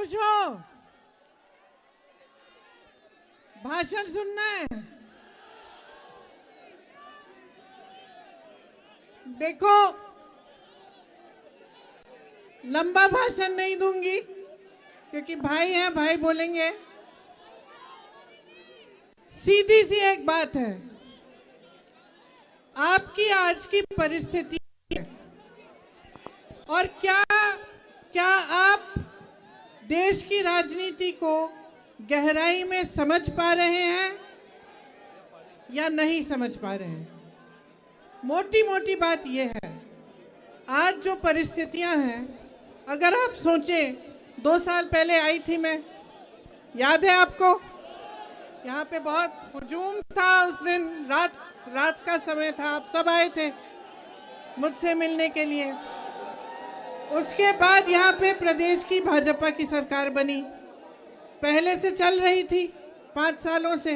खुश हो? भाषण सुनना है? देखो, लंबा भाषण नहीं दूंगी क्योंकि भाई हैं, भाई बोलेंगे। सीधी सी एक बात है, आपकी आज की परिस्थिति और क्या आप देश की राजनीति को गहराई में समझ पा रहे हैं या नहीं समझ पा रहे हैं? मोटी मोटी बात यह है, आज जो परिस्थितियां हैं, अगर आप सोचें 2 साल पहले आई थी मैं, याद है आपको? यहाँ पे बहुत हुजूम था उस दिन, रात का समय था, आप सब आए थे मुझसे मिलने के लिए। उसके बाद यहाँ पे प्रदेश की भाजपा की सरकार बनी, पहले से चल रही थी 5 सालों से,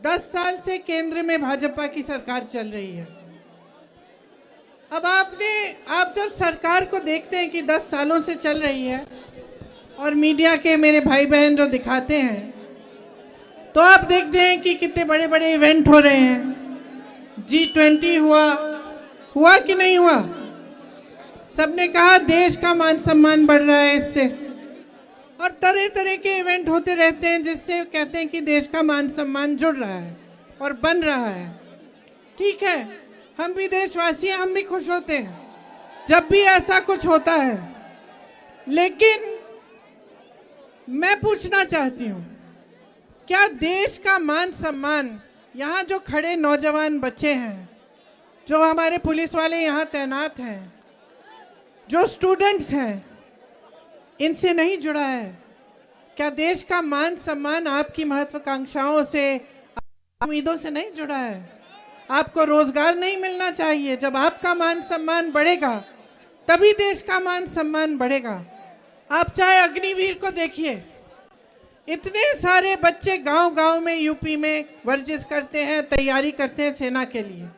10 साल से केंद्र में भाजपा की सरकार चल रही है। अब आप जब सरकार को देखते हैं कि 10 सालों से चल रही है और मीडिया के मेरे भाई बहन जो दिखाते हैं, तो आप देखते हैं कि कितने बड़े बड़े इवेंट हो रहे हैं। G20 हुआ कि नहीं हुआ? सबने कहा देश का मान सम्मान बढ़ रहा है इससे, और तरह तरह के इवेंट होते रहते हैं जिससे कहते हैं कि देश का मान सम्मान जुड़ रहा है और बन रहा है। ठीक है, हम भी देशवासी हैं, हम भी खुश होते हैं जब भी ऐसा कुछ होता है, लेकिन मैं पूछना चाहती हूँ, क्या देश का मान सम्मान, यहाँ जो खड़े नौजवान बच्चे हैं, जो हमारे पुलिस वाले यहाँ तैनात हैं, जो स्टूडेंट्स हैं, इनसे नहीं जुड़ा है? क्या देश का मान सम्मान आपकी महत्वाकांक्षाओं से, उम्मीदों से नहीं जुड़ा है? आपको रोजगार नहीं मिलना चाहिए? जब आपका मान सम्मान बढ़ेगा तभी देश का मान सम्मान बढ़ेगा। आप चाहे अग्निवीर को देखिए, इतने सारे बच्चे गांव-गांव में यूपी में वर्जिश करते हैं, तैयारी करते हैं सेना के लिए।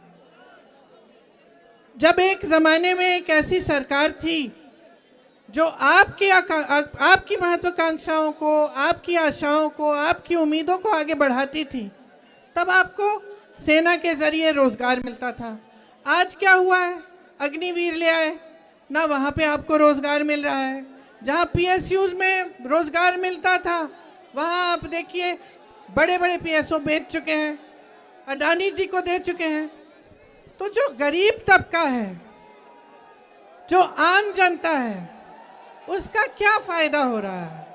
जब एक जमाने में एक ऐसी सरकार थी जो आपकी महत्वाकांक्षाओं को, आपकी आशाओं को, आपकी उम्मीदों को आगे बढ़ाती थी, तब आपको सेना के जरिए रोजगार मिलता था। आज क्या हुआ है? अग्निवीर ले आए ना, वहाँ पे आपको रोजगार मिल रहा है। जहाँ PSUs में रोजगार मिलता था, वहाँ आप देखिए बड़े बड़े PSO बेच चुके हैं, अडानी जी को दे चुके हैं। तो जो गरीब तबका है, जो आम जनता है, उसका क्या फायदा हो रहा है?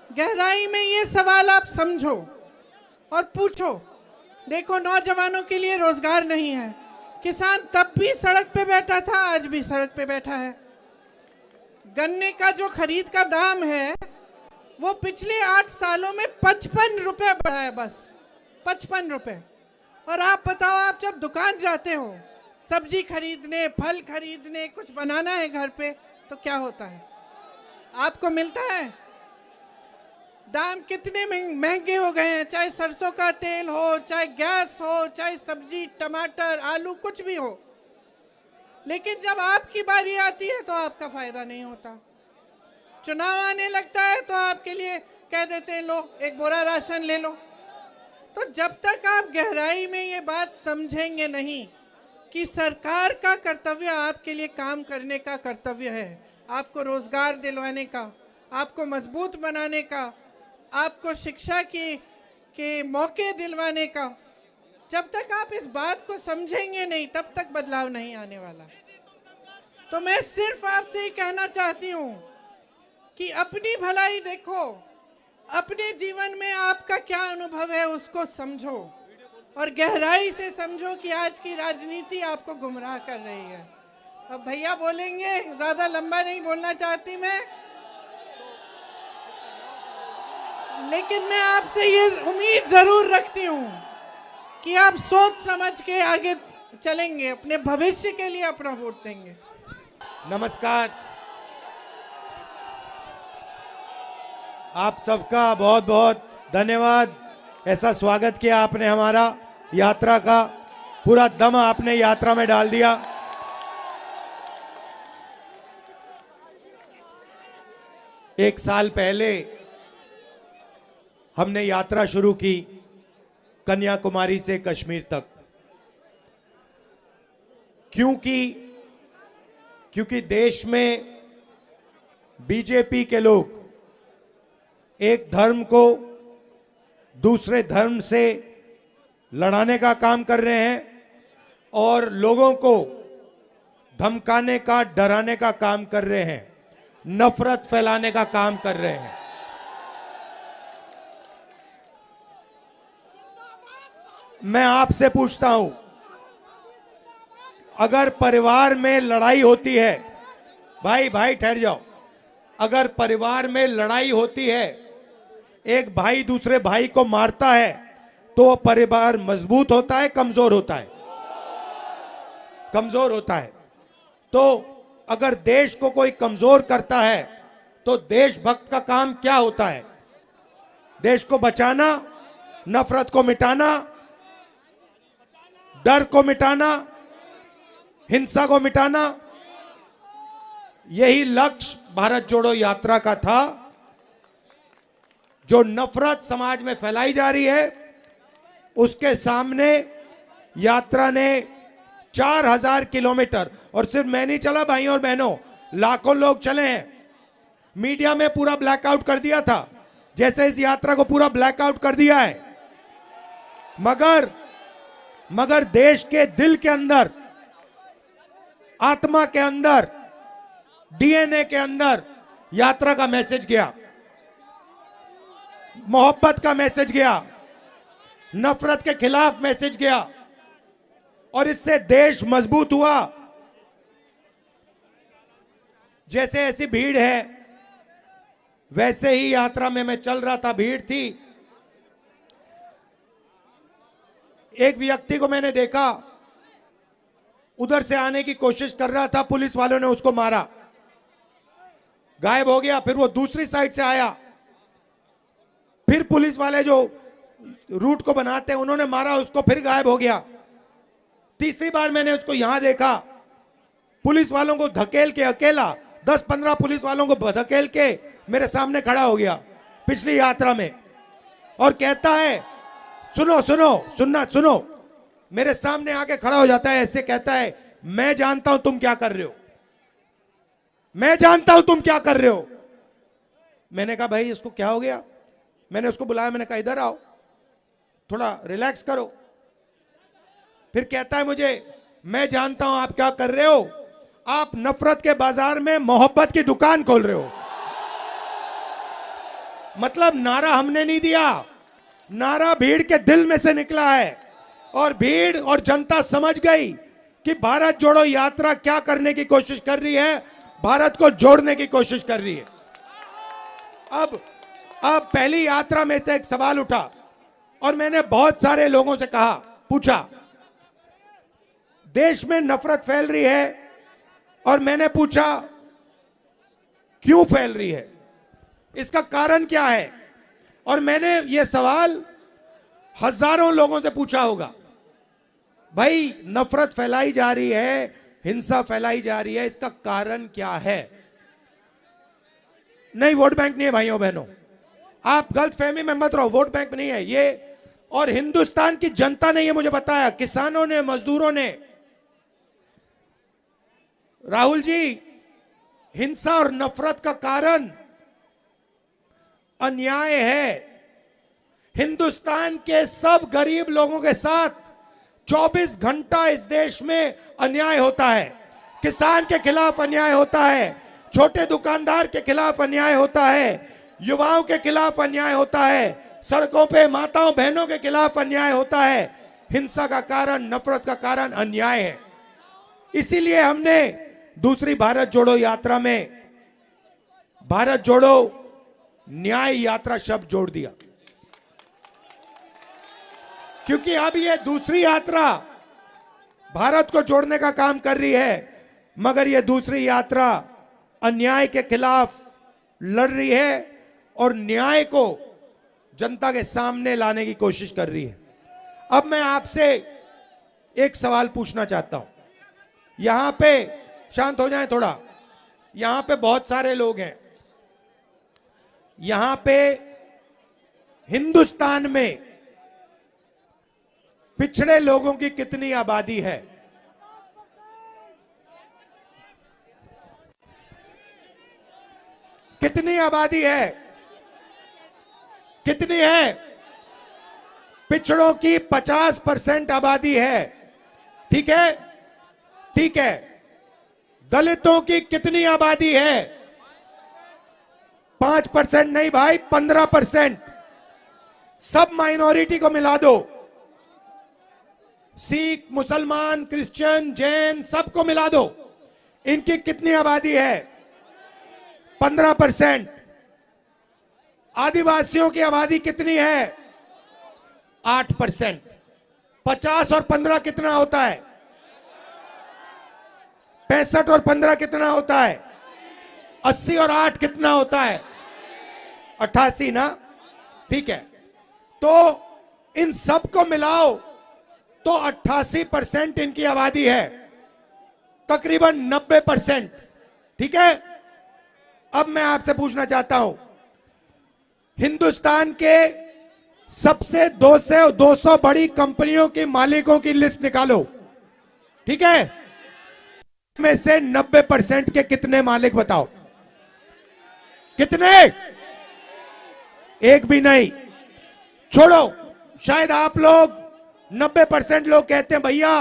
गहराई में ये सवाल आप समझो और पूछो। देखो, नौजवानों के लिए रोजगार नहीं है, किसान तब भी सड़क पे बैठा था, आज भी सड़क पे बैठा है। गन्ने का जो खरीद का दाम है वो पिछले 8 सालों में 55 रुपए बढ़ा है, बस 55 रुपए। और आप बताओ, आप जब दुकान जाते हो सब्जी खरीदने, फल खरीदने, कुछ बनाना है घर पे, तो क्या होता है? आपको मिलता है? दाम कितने महंगे हो गए हैं, चाहे सरसों का तेल हो, चाहे गैस हो, चाहे सब्जी, टमाटर, आलू, कुछ भी हो। लेकिन जब आपकी बारी आती है तो आपका फायदा नहीं होता। चुनाव आने लगता है तो आपके लिए कह देते हैं लो एक बोरा राशन ले लो। तो जब तक आप गहराई में ये बात समझेंगे नहीं कि सरकार का कर्तव्य आपके लिए काम करने का कर्तव्य है, आपको रोजगार दिलवाने का, आपको मजबूत बनाने का, आपको शिक्षा के मौके दिलवाने का, जब तक आप इस बात को समझेंगे नहीं तब तक बदलाव नहीं आने वाला। तो मैं सिर्फ आपसे ही कहना चाहती हूँ कि अपनी भलाई देखो, अपने जीवन में आपका क्या अनुभव है उसको समझो और गहराई से समझो कि आज की राजनीति आपको गुमराह कर रही है। अब भैया बोलेंगे, ज्यादा लंबा नहीं बोलना चाहती मैं, लेकिन मैं आपसे ये उम्मीद जरूर रखती हूँ कि आप सोच समझ के आगे चलेंगे, अपने भविष्य के लिए अपना वोट देंगे। नमस्कार, आप सबका बहुत बहुत धन्यवाद। ऐसा स्वागत किया आपने, हमारा यात्रा का पूरा दम आपने यात्रा में डाल दिया। एक साल पहले हमने यात्रा शुरू की कन्याकुमारी से कश्मीर तक, क्योंकि देश में बीजेपी के लोग एक धर्म को दूसरे धर्म से लड़ाने का काम कर रहे हैं और लोगों को धमकाने का, डराने का काम कर रहे हैं, नफरत फैलाने का काम कर रहे हैं। मैं आपसे पूछता हूं, अगर परिवार में लड़ाई होती है, भाई ठहर जाओ, अगर परिवार में लड़ाई होती है, एक भाई दूसरे भाई को मारता है, तो परिवार मजबूत होता है, कमजोर होता है? कमजोर होता है। तो अगर देश को कोई कमजोर करता है तो देशभक्त का काम क्या होता है? देश को बचाना, नफरत को मिटाना, डर को मिटाना, हिंसा को मिटाना। यही लक्ष्य भारत जोड़ो यात्रा का था। जो नफरत समाज में फैलाई जा रही है, उसके सामने यात्रा ने 4000 किलोमीटर, और सिर्फ मैं नहीं चला भाइयों और बहनों, लाखों लोग चले हैं। मीडिया में पूरा ब्लैकआउट कर दिया था, जैसे इस यात्रा को पूरा ब्लैकआउट कर दिया है। मगर देश के दिल के अंदर, आत्मा के अंदर, डीएनए के अंदर यात्रा का मैसेज गया, मोहब्बत का मैसेज गया, नफरत के खिलाफ मैसेज गया, और इससे देश मजबूत हुआ। जैसे ऐसी भीड़ है, वैसे ही यात्रा में मैं चल रहा था, भीड़ थी। एक व्यक्ति को मैंने देखा, उधर से आने की कोशिश कर रहा था, पुलिस वालों ने उसको मारा, गायब हो गया। फिर वो दूसरी साइड से आया, फिर पुलिस वाले जो रूट को बनाते हैं उन्होंने मारा उसको, फिर गायब हो गया। तीसरी बार मैंने उसको यहां देखा, पुलिस वालों को धकेल के, अकेला 10-15 पुलिस वालों को धकेल के मेरे सामने खड़ा हो गया पिछली यात्रा में, और कहता है सुनो, मेरे सामने आके खड़ा हो जाता है, ऐसे कहता है, मैं जानता हूं तुम क्या कर रहे हो, मैं जानता हूं तुम क्या कर रहे हो। मैंने कहा भाई इसको क्या हो गया? मैंने उसको बुलाया, मैंने कहा इधर आओ, थोड़ा रिलैक्स करो। फिर कहता है मुझे, मैं जानता हूं आप क्या कर रहे हो, आप नफरत के बाजार में मोहब्बत की दुकान खोल रहे हो। मतलब नारा हमने नहीं दिया, नारा भीड़ के दिल में से निकला है, और भीड़ और जनता समझ गई कि भारत जोड़ो यात्रा क्या करने की कोशिश कर रही है, भारत को जोड़ने की कोशिश कर रही है। अब पहली यात्रा में से एक सवाल उठा, और मैंने बहुत सारे लोगों से कहा, पूछा, देश में नफरत फैल रही है, और मैंने पूछा क्यों फैल रही है, इसका कारण क्या है? और मैंने ये सवाल हजारों लोगों से पूछा होगा। भाई नफरत फैलाई जा रही है, हिंसा फैलाई जा रही है, इसका कारण क्या है? नहीं, वोट बैंक नहीं है भाइयों बहनों, आप गलत फहमी में मत रहो, वोट बैंक नहीं है ये। और हिंदुस्तान की जनता ने ये मुझे बताया, किसानों ने, मजदूरों ने, राहुल जी, हिंसा और नफरत का कारण अन्याय है। हिंदुस्तान के सब गरीब लोगों के साथ 24 घंटा इस देश में अन्याय होता है। किसान के खिलाफ अन्याय होता है, छोटे दुकानदार के खिलाफ अन्याय होता है, युवाओं के खिलाफ अन्याय होता है, सड़कों पे माताओं बहनों के खिलाफ अन्याय होता है। हिंसा का कारण, नफरत का कारण अन्याय है। इसीलिए हमने दूसरी भारत जोड़ो यात्रा में भारत जोड़ो न्याय यात्रा शब्द जोड़ दिया, क्योंकि अब ये दूसरी यात्रा भारत को जोड़ने का काम कर रही है, मगर ये दूसरी यात्रा अन्याय के खिलाफ लड़ रही है और न्याय को जनता के सामने लाने की कोशिश कर रही है। अब मैं आपसे एक सवाल पूछना चाहता हूं, यहां पे शांत हो जाएं थोड़ा, यहां पे बहुत सारे लोग हैं, यहां पे हिंदुस्तान में पिछड़े लोगों की कितनी आबादी है? कितनी आबादी है? कितनी है? पिछड़ों की 50% आबादी है। ठीक है, ठीक है। दलितों की कितनी आबादी है? 5% नहीं भाई, 15%। सब माइनॉरिटी को मिला दो, सिख, मुसलमान, क्रिश्चियन, जैन, सबको मिला दो। इनकी कितनी आबादी है? 15%। आदिवासियों की आबादी कितनी है? 8%। 50 और 15 कितना होता है? 65 और 15 कितना होता है? 80 और 8 कितना होता है? 88 ना? ठीक है, तो इन सबको मिलाओ तो 88% इनकी आबादी है, तकरीबन 90%। ठीक है, अब मैं आपसे पूछना चाहता हूं, हिंदुस्तान के सबसे 200 बड़ी कंपनियों के मालिकों की लिस्ट निकालो। ठीक है, में से 90% के कितने मालिक बताओ? कितने? एक भी नहीं। छोड़ो, शायद आप लोग 90% लोग कहते हैं भैया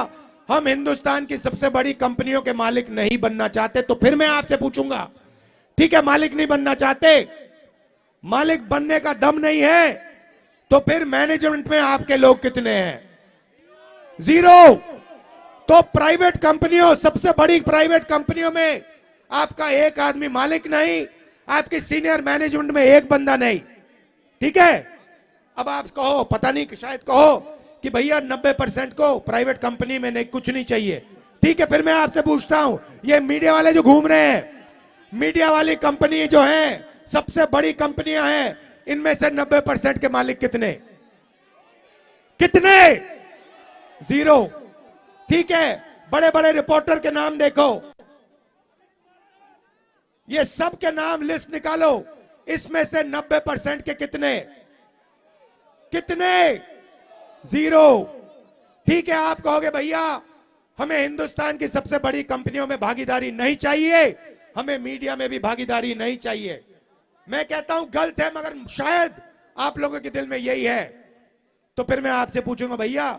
हम हिंदुस्तान की सबसे बड़ी कंपनियों के मालिक नहीं बनना चाहते। तो फिर मैं आपसे पूछूंगा, ठीक है मालिक नहीं बनना चाहते, मालिक बनने का दम नहीं है, तो फिर मैनेजमेंट में आपके लोग कितने हैं? 0। तो प्राइवेट कंपनियों, सबसे बड़ी प्राइवेट कंपनियों में आपका एक आदमी मालिक नहीं, आपकी सीनियर मैनेजमेंट में एक बंदा नहीं। ठीक है, अब आप कहो, पता नहीं, शायद कहो कि भैया 90% को प्राइवेट कंपनी में नहीं, कुछ नहीं चाहिए। ठीक है, फिर मैं आपसे पूछता हूं, ये मीडिया वाले जो घूम रहे हैं, मीडिया वाली कंपनी जो है, सबसे बड़ी कंपनियां हैं, इनमें से 90% के मालिक कितने? कितने? 0। ठीक है, बड़े बड़े रिपोर्टर के नाम देखो, ये सब के नाम लिस्ट निकालो, इसमें से 90% के कितने? कितने? 0। ठीक है, आप कहोगे भैया हमें हिंदुस्तान की सबसे बड़ी कंपनियों में भागीदारी नहीं चाहिए, हमें मीडिया में भी भागीदारी नहीं चाहिए। मैं कहता हूं गलत है, मगर शायद आप लोगों के दिल में यही है। तो फिर मैं आपसे पूछूंगा भैया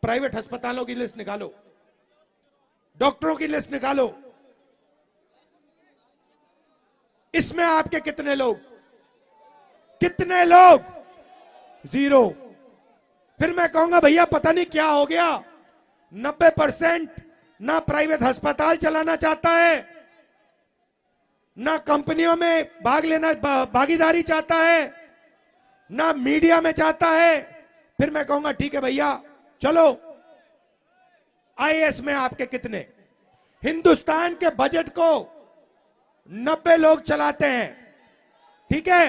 प्राइवेट अस्पतालों की लिस्ट निकालो, डॉक्टरों की लिस्ट निकालो, इसमें आपके कितने लोग? कितने लोग? 0। फिर मैं कहूंगा भैया पता नहीं क्या हो गया, 90% ना प्राइवेट अस्पताल चलाना चाहता है, ना कंपनियों में भाग लेना, भागीदारी चाहता है, ना मीडिया में चाहता है। फिर मैं कहूंगा ठीक है भैया चलो, आईएएस में आपके कितने? हिंदुस्तान के बजट को 90 लोग चलाते हैं। ठीक है,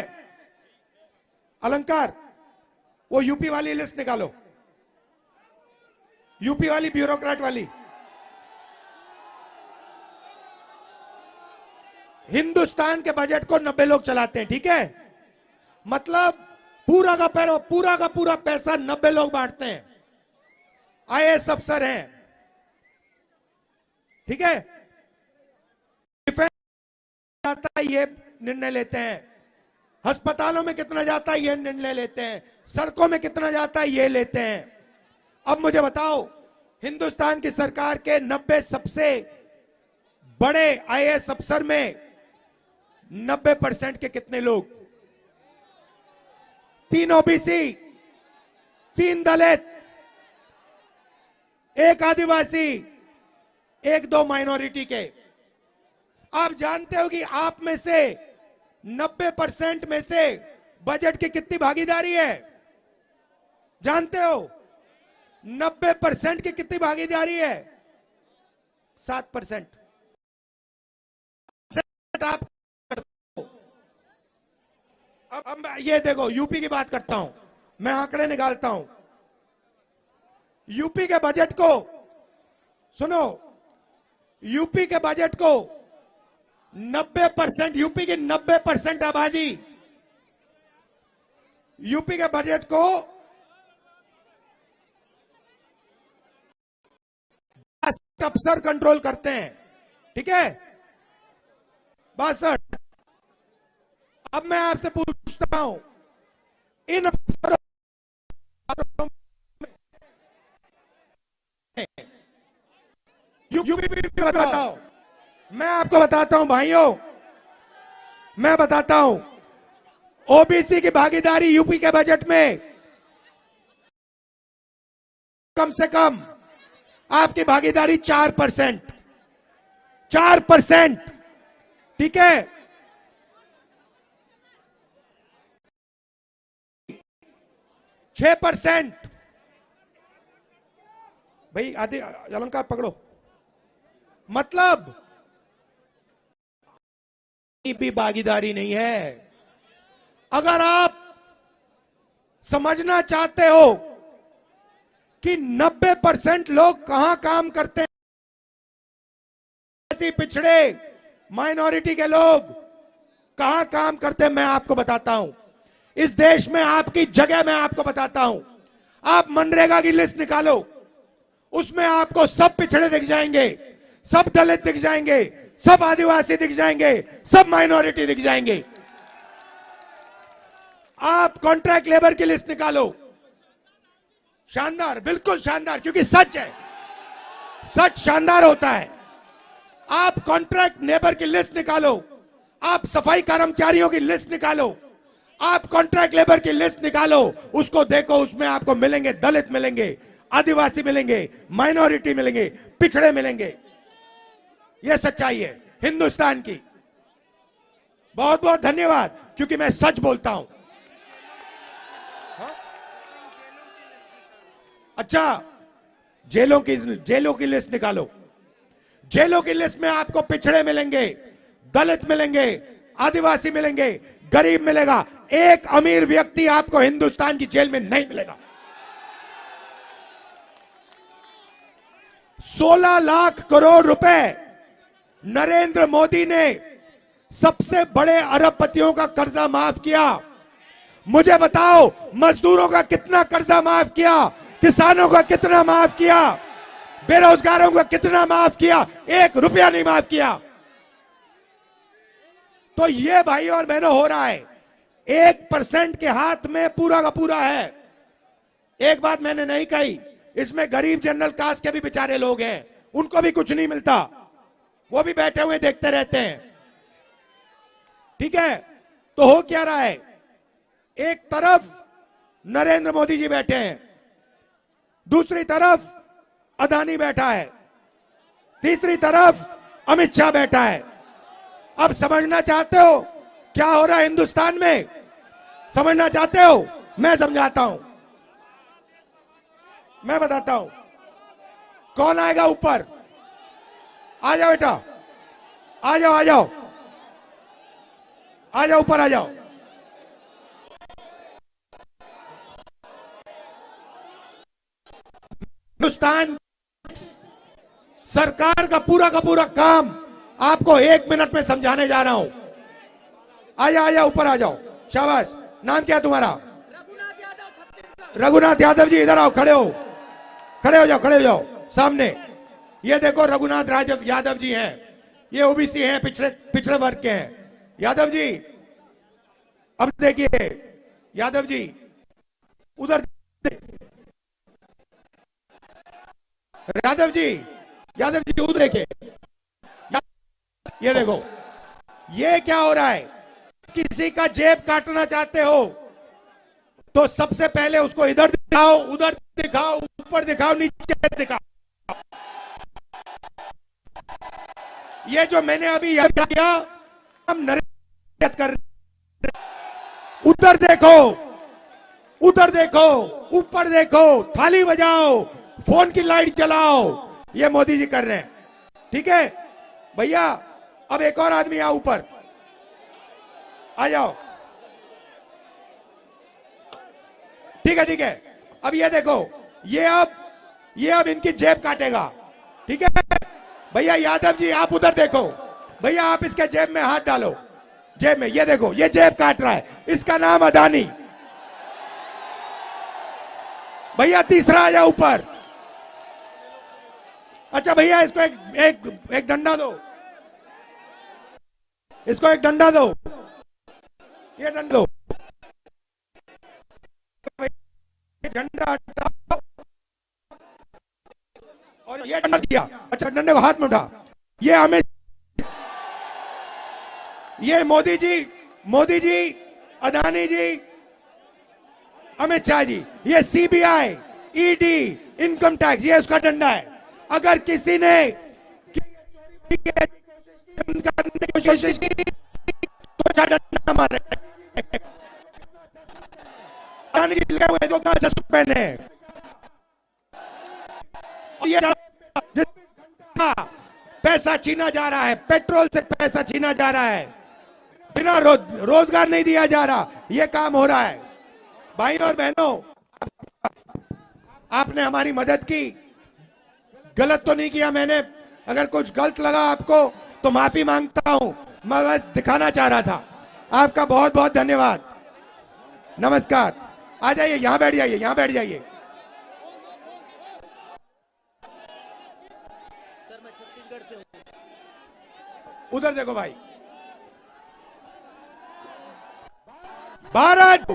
अलंकार वो यूपी वाली लिस्ट निकालो, यूपी वाली ब्यूरोक्रेट वाली। हिंदुस्तान के बजट को 90 लोग चलाते हैं। ठीक है, मतलब पूरा का पूरा पैसा 90 लोग बांटते हैं, आईएएस अफसर हैं। ठीक है, डिफेंस जाता है ये निर्णय लेते हैं, अस्पतालों में कितना जाता है ये निर्णय लेते हैं, सड़कों में कितना जाता है ये लेते हैं। अब मुझे बताओ, हिंदुस्तान की सरकार के 90 सबसे बड़े आईएएस अफसर में 90% के कितने लोग? 3 ओबीसी, 3 दलित, 1 आदिवासी, 1-2 माइनॉरिटी के। आप जानते हो कि आप में से 90% में से बजट की कितनी भागीदारी है? जानते हो 90% की कितनी भागीदारी है? 7%। आप अब ये देखो, यूपी की बात करता हूं मैं, आंकड़े निकालता हूं। यूपी के बजट को सुनो, यूपी के बजट को 90%, यूपी की 90% आबादी यूपी के बजट को 10 अफसर कंट्रोल करते हैं, ठीक है, 62। अब मैं आपसे पूछता हूं, इन अफसरों यूपी बताओ, मैं आपको बताता हूं भाइयों, मैं बताता हूं, ओबीसी की भागीदारी यूपी के बजट में कम से कम आपकी भागीदारी 4%, 4%, ठीक है। 6%, भाई आदि अलंकार पकड़ो, मतलब भी भागीदारी नहीं है। अगर आप समझना चाहते हो कि 90% लोग कहां काम करते हैं, ऐसे पिछड़े माइनॉरिटी के लोग कहां काम करते हैं, मैं आपको बताता हूं। इस देश में आपकी जगह मैं आपको बताता हूं। आप मनरेगा की लिस्ट निकालो, उसमें आपको सब पिछड़े दिख जाएंगे, सब दलित दिख जाएंगे, सब आदिवासी दिख जाएंगे, सब माइनॉरिटी दिख जाएंगे। आप कॉन्ट्रैक्ट लेबर की लिस्ट निकालो, शानदार, बिल्कुल शानदार, क्योंकि सच है, सच शानदार होता है। आप कॉन्ट्रैक्ट लेबर की लिस्ट निकालो, आप सफाई कर्मचारियों की लिस्ट निकालो, आप कॉन्ट्रैक्ट लेबर की लिस्ट निकालो, उसको देखो, उसमें आपको मिलेंगे दलित, मिलेंगे आदिवासी, मिलेंगे माइनॉरिटी, मिलेंगे पिछड़े, मिलेंगे। यह सच्चाई है हिंदुस्तान की। बहुत बहुत धन्यवाद, क्योंकि मैं सच बोलता हूं। अच्छा, जेलों की लिस्ट निकालो, जेलों की लिस्ट में आपको पिछड़े मिलेंगे, दलित मिलेंगे, आदिवासी मिलेंगे, गरीब मिलेगा। एक अमीर व्यक्ति आपको हिंदुस्तान की जेल में नहीं मिलेगा। 16 लाख करोड़ रुपए नरेंद्र मोदी ने सबसे बड़े अरबपतियों का कर्जा माफ किया। मुझे बताओ, मजदूरों का कितना कर्जा माफ किया, किसानों का कितना माफ किया, बेरोजगारों का कितना माफ किया? 1 रुपया नहीं माफ किया। तो ये भाई और बहनों हो रहा है, 1% के हाथ में पूरा का पूरा है। एक बात मैंने नहीं कही, इसमें गरीब जनरल कास्ट के भी बेचारे लोग हैं, उनको भी कुछ नहीं मिलता, वो भी बैठे हुए देखते रहते हैं, ठीक है। तो हो क्या रहा है, एक तरफ नरेंद्र मोदी जी बैठे हैं, दूसरी तरफ अदानी बैठा है, तीसरी तरफ अमित शाह बैठा है। अब समझना चाहते हो क्या हो रहा है हिंदुस्तान में? समझना चाहते हो? मैं समझाता हूं, मैं बताता हूं। कौन आएगा ऊपर? आ जाओ बेटा, आ जाओ, आ जाओ, आ जाओ, ऊपर आ जाओ। हिंदुस्तान सरकार का पूरा काम आपको 1 मिनट में समझाने जा रहा हूं। आ जाओ, ऊपर आ जाओ, शाबाश। नाम क्या है तुम्हारा? रघुनाथ यादव जी, इधर आओ, खड़े हो जाओ, खड़े हो जाओ सामने। ये देखो, रघुनाथ यादव जी हैं, ये ओबीसी हैं, पिछड़े वर्ग के हैं। यादव जी, अब देखिए, यादव जी उधर, यादव जी उधर देखिए। ये देखो, ये क्या हो रहा है? किसी का जेब काटना चाहते हो तो सबसे पहले उसको इधर दिखाओ, उधर दिखाओ, ऊपर दिखाओ, नीचे दिखाओ। ये जो मैंने अभी याद किया, हम नरेंद्र कर, उधर देखो, उधर देखो, ऊपर देखो, थाली बजाओ, फोन की लाइट जलाओ, ये मोदी जी कर रहे हैं, ठीक है भैया। अब एक और आदमी आओ, ऊपर आ जाओ, ठीक है। अब ये देखो, ये अब इनकी जेब काटेगा, ठीक है भैया। यादव जी आप उधर देखो, भैया आप इसके जेब में हाथ डालो, जेब में, ये देखो, ये जेब काट रहा है, इसका नाम अदानी, भैया तीसरा आ जाओ ऊपर। अच्छा भैया इसको एक डंडा दो, इसको एक डंडा दो, ये डंडा दो, झंडा हटाओ और ये डंडा दिया। अच्छा डंडे को हाथ में उठा। ये हमें, ये मोदी जी, अदानी जी, अमित शाह जी, ये सीबीआई, ईडी, इनकम टैक्स, ये उसका डंडा है। अगर किसी ने करने की कोशिश की तो अच्छा डंडा मारे। अदानी जी लगे हुए, जो अच्छा सूट पहने हैं। ये पैसा छीना जा रहा है, पेट्रोल से पैसा छीना जा रहा है, बिना रोजगार नहीं दिया जा रहा, ये काम हो रहा है। भाई और बहनों, आपने हमारी मदद की, गलत तो नहीं किया मैंने। अगर कुछ गलत लगा आपको तो माफी मांगता हूं, मैं बस दिखाना चाह रहा था। आपका बहुत बहुत धन्यवाद। नमस्कार। आ जाइए, यहां बैठ जाइए, यहां बैठ जाइए। सर मैं छत्तीसगढ़ से हूं। उधर देखो भाई। भारत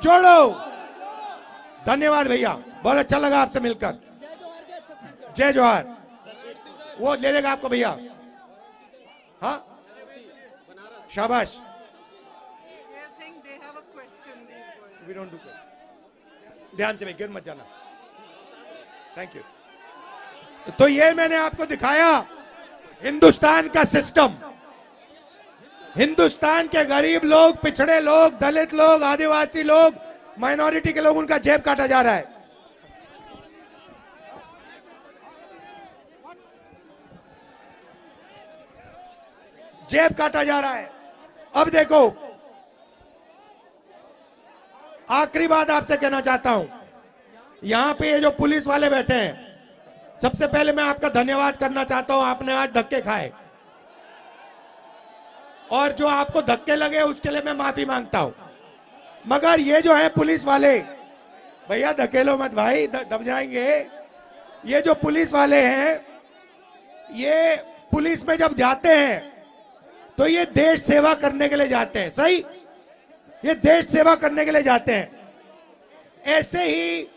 जोड़ो। धन्यवाद भैया, बहुत अच्छा लगा आपसे मिलकर। जय जोहार, जय छत्तीसगढ़। जय जोहार। वो ले लेगा आपको भैया। हाँ शाबाश। We don't do question. ध्यान से भाई, गिर मत जाना। Thank you. तो ये मैंने आपको दिखाया हिंदुस्तान का सिस्टम। हिंदुस्तान के गरीब लोग, पिछड़े लोग, दलित लोग, आदिवासी लोग, माइनॉरिटी के लोग, उनका जेब काटा जा रहा है। जेब काटा जा रहा है। अब देखो, आखिरी बात आपसे कहना चाहता हूं। यहां पे ये जो पुलिस वाले बैठे हैं, सबसे पहले मैं आपका धन्यवाद करना चाहता हूं। आपने आज धक्के खाए और जो आपको धक्के लगे उसके लिए मैं माफी मांगता हूं। मगर ये जो है पुलिस वाले, भैया धकेलो मत भाई, दब जाएंगे। ये जो पुलिस वाले हैं, ये पुलिस में जब जाते हैं तो ये देश सेवा करने के लिए जाते हैं। सही, ये देश सेवा करने के लिए जाते हैं। ऐसे ही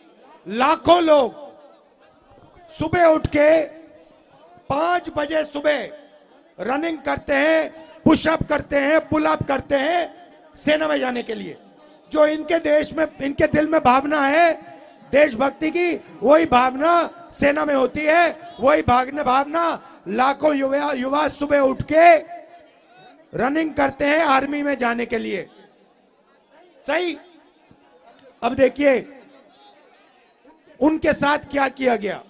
लाखों लोग सुबह उठ के 5 बजे सुबह रनिंग करते हैं, पुशअप करते हैं, पुलअप करते हैं सेना में जाने के लिए। जो इनके देश में, इनके दिल में भावना है देशभक्ति की, वही भावना सेना में होती है। वही भावना लाखों युवा सुबह उठ के रनिंग करते हैं आर्मी में जाने के लिए। सही। अब देखिए उनके साथ क्या किया गया।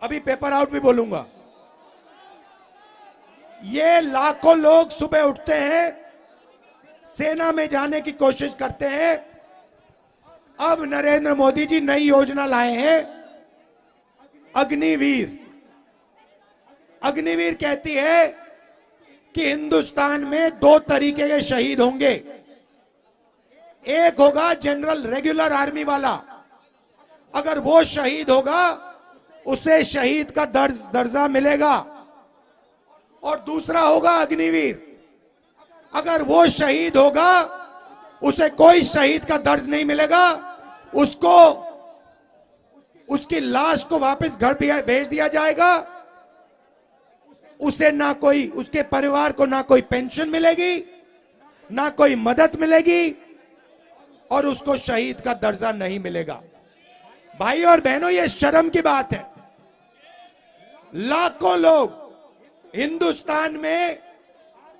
अभी पेपर आउट भी बोलूंगा। ये लाखों लोग सुबह उठते हैं, सेना में जाने की कोशिश करते हैं। अब नरेंद्र मोदी जी नई योजना लाए हैं, अग्निवीर। अग्निवीर कहती है कि हिंदुस्तान में 2 तरीके के शहीद होंगे। एक होगा जनरल रेगुलर आर्मी वाला, अगर वो शहीद होगा उसे शहीद का दर्जा मिलेगा। और दूसरा होगा अग्निवीर, अगर वो शहीद होगा उसे कोई शहीद का दर्ज नहीं मिलेगा, उसको उसकी लाश को वापस घर भेज दिया जाएगा। उसे ना कोई, उसके परिवार को ना कोई पेंशन मिलेगी, ना कोई मदद मिलेगी, और उसको शहीद का दर्जा नहीं मिलेगा। भाई और बहनों, ये शर्म की बात है। लाखों लोग हिंदुस्तान में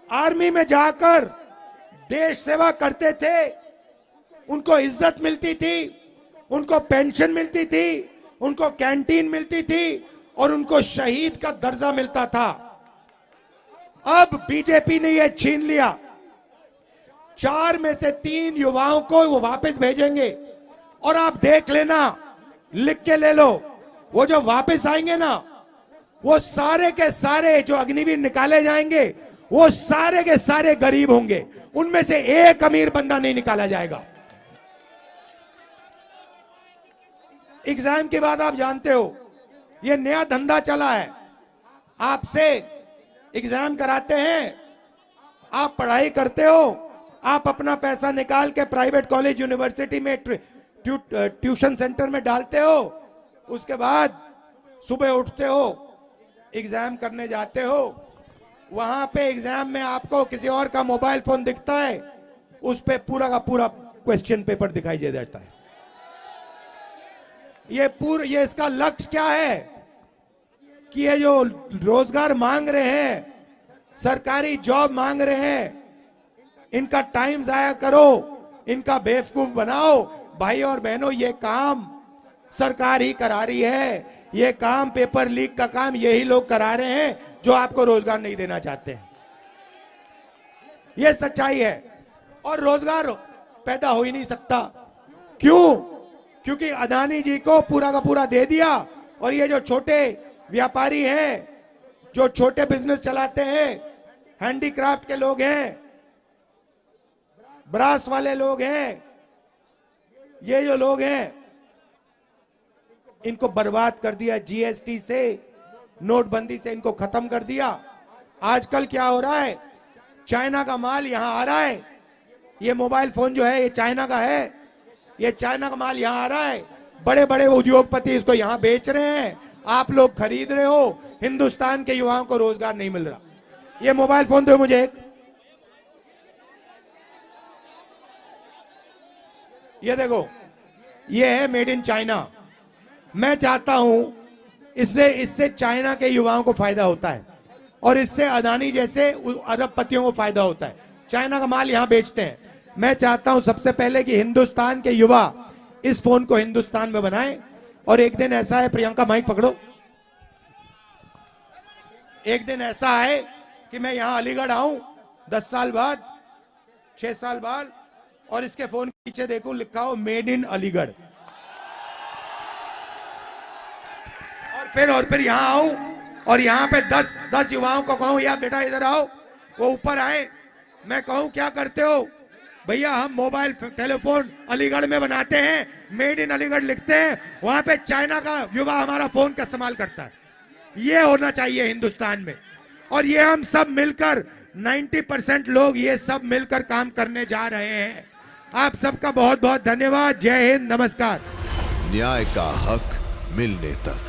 आर्मी में जाकर देश सेवा करते थे, उनको इज्जत मिलती थी, उनको पेंशन मिलती थी, उनको कैंटीन मिलती थी और उनको शहीद का दर्जा मिलता था। अब बीजेपी ने यह छीन लिया। 4 में से 3 युवाओं को वो वापस भेजेंगे। और आप देख लेना, लिख के ले लो, वो जो वापस आएंगे ना, वो सारे के सारे जो अग्निवीर निकाले जाएंगे, वो सारे के सारे गरीब होंगे। उनमें से एक अमीर बंदा नहीं निकाला जाएगा। एग्जाम के बाद आप जानते हो ये नया धंधा चला है, आपसे एग्जाम कराते हैं, आप पढ़ाई करते हो, आप अपना पैसा निकाल के प्राइवेट कॉलेज यूनिवर्सिटी में ट्यूशन सेंटर में डालते हो, उसके बाद सुबह उठते हो, एग्जाम करने जाते हो, वहां पे एग्जाम में आपको किसी और का मोबाइल फोन दिखता है, उस पे पूरा का पूरा क्वेश्चन पेपर दिखाई दे जाता है। ये इसका लक्ष्य क्या है कि ये जो रोजगार मांग रहे हैं, सरकारी जॉब मांग रहे हैं, इनका टाइम जाया करो, इनका बेवकूफ बनाओ। भाई और बहनों, ये काम सरकार ही करा रही है, ये काम पेपर लीक का काम यही लोग करा रहे हैं जो आपको रोजगार नहीं देना चाहते हैं। ये सच्चाई है। और रोजगार पैदा हो ही नहीं सकता। क्यों? क्योंकि अदानी जी को पूरा का पूरा दे दिया, और ये जो छोटे व्यापारी हैं, जो छोटे बिजनेस चलाते हैं, हैंडीक्राफ्ट के लोग हैं, ब्रास वाले लोग हैं, ये जो लोग हैं, इनको बर्बाद कर दिया। जीएसटी से, नोटबंदी से इनको खत्म कर दिया। आजकल क्या हो रहा है, चाइना का माल यहां आ रहा है। ये मोबाइल फोन जो है ये चाइना का है, ये चाइना का माल यहां आ रहा है। बड़े बड़े उद्योगपति इसको यहां बेच रहे हैं, आप लोग खरीद रहे हो। हिंदुस्तान के युवाओं को रोजगार नहीं मिल रहा। ये मोबाइल फोन दो मुझे एक, ये देखो, ये है मेड इन चाइना। मैं चाहता हूं इससे चाइना के युवाओं को फायदा होता है, और इससे अदानी जैसे अरबपतियों को फायदा होता है। चाइना का माल यहां बेचते हैं। मैं चाहता हूं सबसे पहले कि हिंदुस्तान के युवा इस फोन को हिंदुस्तान में बनाएं। और एक दिन ऐसा है, प्रियंका माइक पकड़ो, एक दिन ऐसा है कि मैं यहां अलीगढ़ आऊं 10 साल बाद, 6 साल बाद, और इसके फोन के पीछे देखूं लिखा हो मेड इन अलीगढ़। और फिर यहां आऊं और यहां पे 10 युवाओं को कहूं, यार बेटा इधर आओ, वो ऊपर आए, मैं कहूं क्या करते हो भैया, हम मोबाइल टेलीफोन अलीगढ़ में बनाते हैं, मेड इन अलीगढ़ लिखते हैं, वहां पे चाइना का युवा हमारा फोन का इस्तेमाल करता है। ये होना चाहिए हिंदुस्तान में, और ये हम सब मिलकर 90% लोग ये सब मिलकर काम करने जा रहे हैं। आप सबका बहुत बहुत धन्यवाद। जय हिंद, नमस्कार। न्याय का हक मिलने तक।